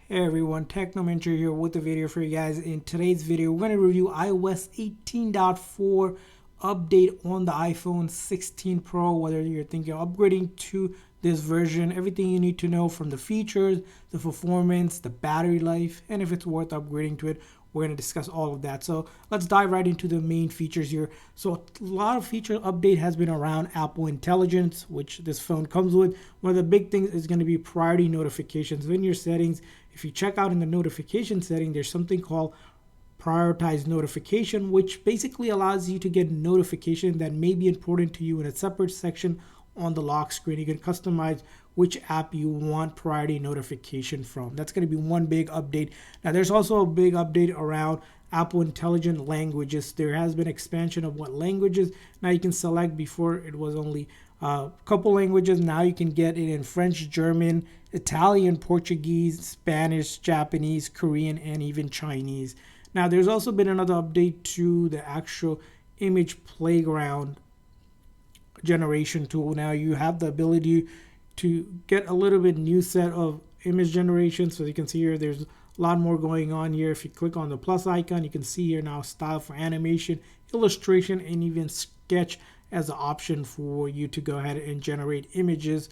Hey everyone, Technomentary here with a video for you guys. In today's video, we're going to review iOS 18.4 update on the iPhone 16 Pro, whether you're thinking of upgrading to this version, everything you need to know from the features, the performance, the battery life, and if it's worth upgrading to it. We're going to discuss all of that. So let's dive right into the main features here. So a lot of feature update has been around Apple Intelligence, which this phone comes with. One of the big things is going to be priority notifications. In your settings, if you check out in the notification setting, there's something called prioritize notification, which basically allows you to get notification that may be important to you in a separate section on the lock screen. You can customize which app you want priority notification from. That's going to be one big update. Now, there's also a big update around Apple Intelligent languages. There has been expansion of what languages. Now you can select. Before it was only a couple languages. Now you can get it in French, German, Italian, Portuguese, Spanish, Japanese, Korean, and even Chinese. Now, there's also been another update to the actual image playground generation tool. Now you have the ability to get a little bit new set of image generation. So you can see here there's a lot more going on here. If you click on the plus icon, you can see here now style for animation, illustration, and even sketch as an option for you to go ahead and generate images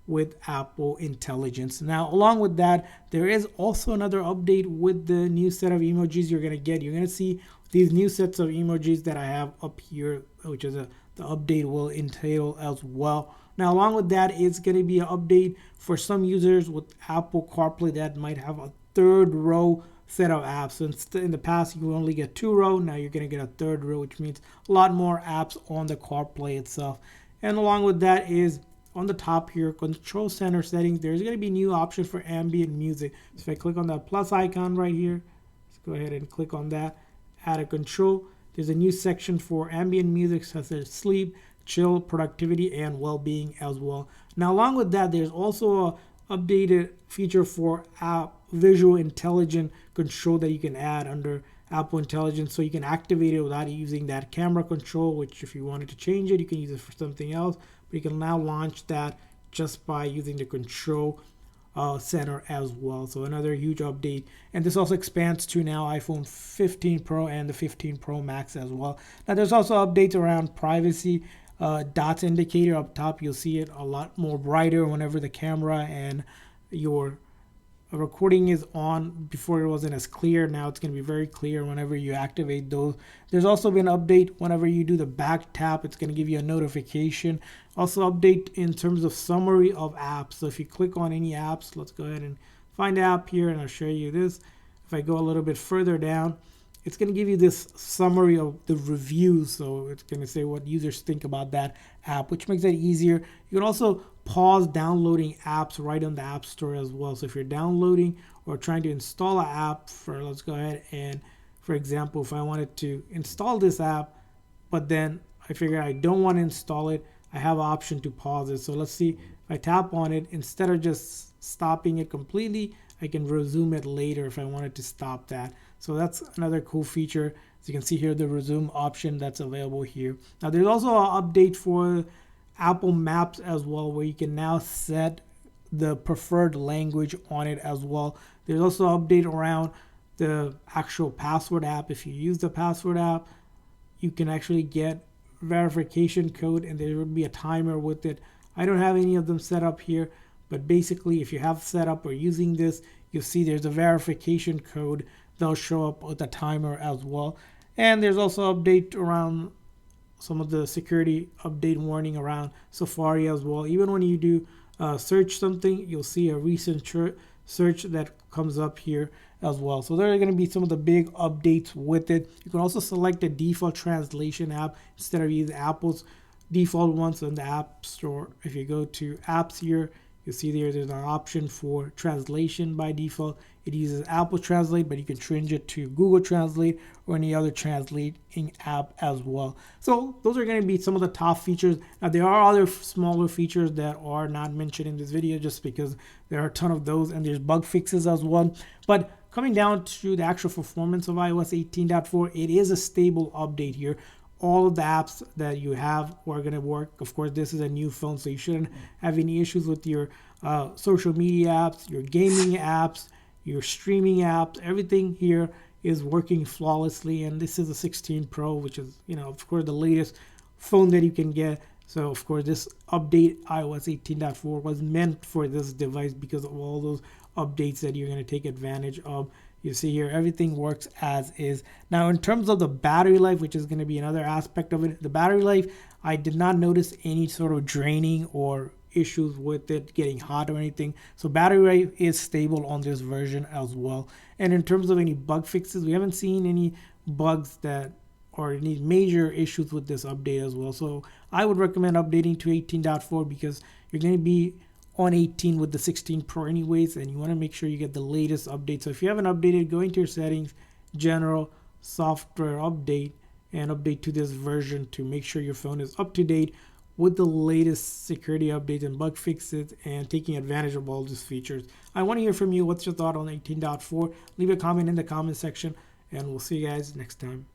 with Apple Intelligence. Now, along with that, there is also another update with the new set of emojis you're going to get. You're going to see these new sets of emojis that I have up here, which is the update will entail as well. Now, along with that, it's going to be an update for some users with Apple CarPlay that might have a third row set of apps. So in the past, you only get 2 row. Now you're going to get a third row, which means a lot more apps on the CarPlay itself. And along with that is on the top here, control center settings, there's going to be new option for ambient music. So if I click on that plus icon right here, let's go ahead and click on that, add a control. There's a new section for ambient music such as sleep, chill, productivity, and well-being as well. Now, along with that, there's also a updated feature for app visual intelligent control that you can add under Apple Intelligence, so you can activate it without using that camera control, which if you wanted to change it, you can use it for something else. But you can now launch that just by using the control center as well. So another huge update. And this also expands to now iPhone 15 Pro and the 15 Pro Max as well. Now there's also updates around privacy. Dots indicator up top, you'll see it a lot more brighter whenever the camera and your recording is on. Before it wasn't as clear. Now it's going to be very clear whenever you activate those. There's also been an update whenever you do the back tap, it's going to give you a notification. Also update in terms of summary of apps. So if you click on any apps, let's go ahead and find the app here and I'll show you this. If I go a little bit further down, it's going to give you this summary of the reviews. So it's going to say what users think about that app, which makes it easier. You can also pause downloading apps right on the App Store as well. So if you're downloading or trying to install an app let's go ahead and, for example, if I wanted to install this app, but then I figure I don't want to install it, I have an option to pause it. So let's see, if I tap on it, instead of just stopping it completely, I can resume it later if I wanted to stop that. So that's another cool feature. As you can see here, the resume option that's available here. Now there's also an update for Apple Maps as well, where you can now set the preferred language on it as well. There's also an update around the actual password app. If you use the password app, you can actually get verification code and there will be a timer with it. I don't have any of them set up here, but basically if you have set up or using this, you'll see there's a verification code that'll show up with a timer as well. And there's also update around some of the security update warning around Safari as well. Even when you do search something, you'll see a recent search that comes up here as well. So there are going to be some of the big updates with it. You can also select a default translation app instead of using Apple's default ones in the App Store. If you go to apps here, you'll see there's an option for translation by default. It uses Apple Translate, but you can change it to Google Translate or any other translating app as well. So those are going to be some of the top features. Now there are other smaller features that are not mentioned in this video just because there are a ton of those, and there's bug fixes as well. But coming down to the actual performance of iOS 18.4, it is a stable update here. All of the apps that you have are going to work. Of course, this is a new phone, so you shouldn't have any issues with your social media apps, your gaming apps, your streaming apps, everything here is working flawlessly. And this is a 16 Pro, which is, of course, the latest phone that you can get. So of course this update iOS 18.4 was meant for this device because of all those updates that you're going to take advantage of. You see here everything works as is. Now in terms of the battery life, which is going to be another aspect of it, the battery life, I did not notice any sort of draining or issues with it getting hot or anything. So battery life is stable on this version as well. And in terms of any bug fixes, we haven't seen any bugs that or any major issues with this update as well. So I would recommend updating to 18.4 because you're going to be on 18 with the 16 Pro anyways, and you want to make sure you get the latest update. So if you haven't updated, go into your settings, general, software update, and update to this version to make sure your phone is up to date with the latest security updates and bug fixes and taking advantage of all these features. I want to hear from you. What's your thought on 18.4? Leave a comment in the comment section, and we'll see you guys next time.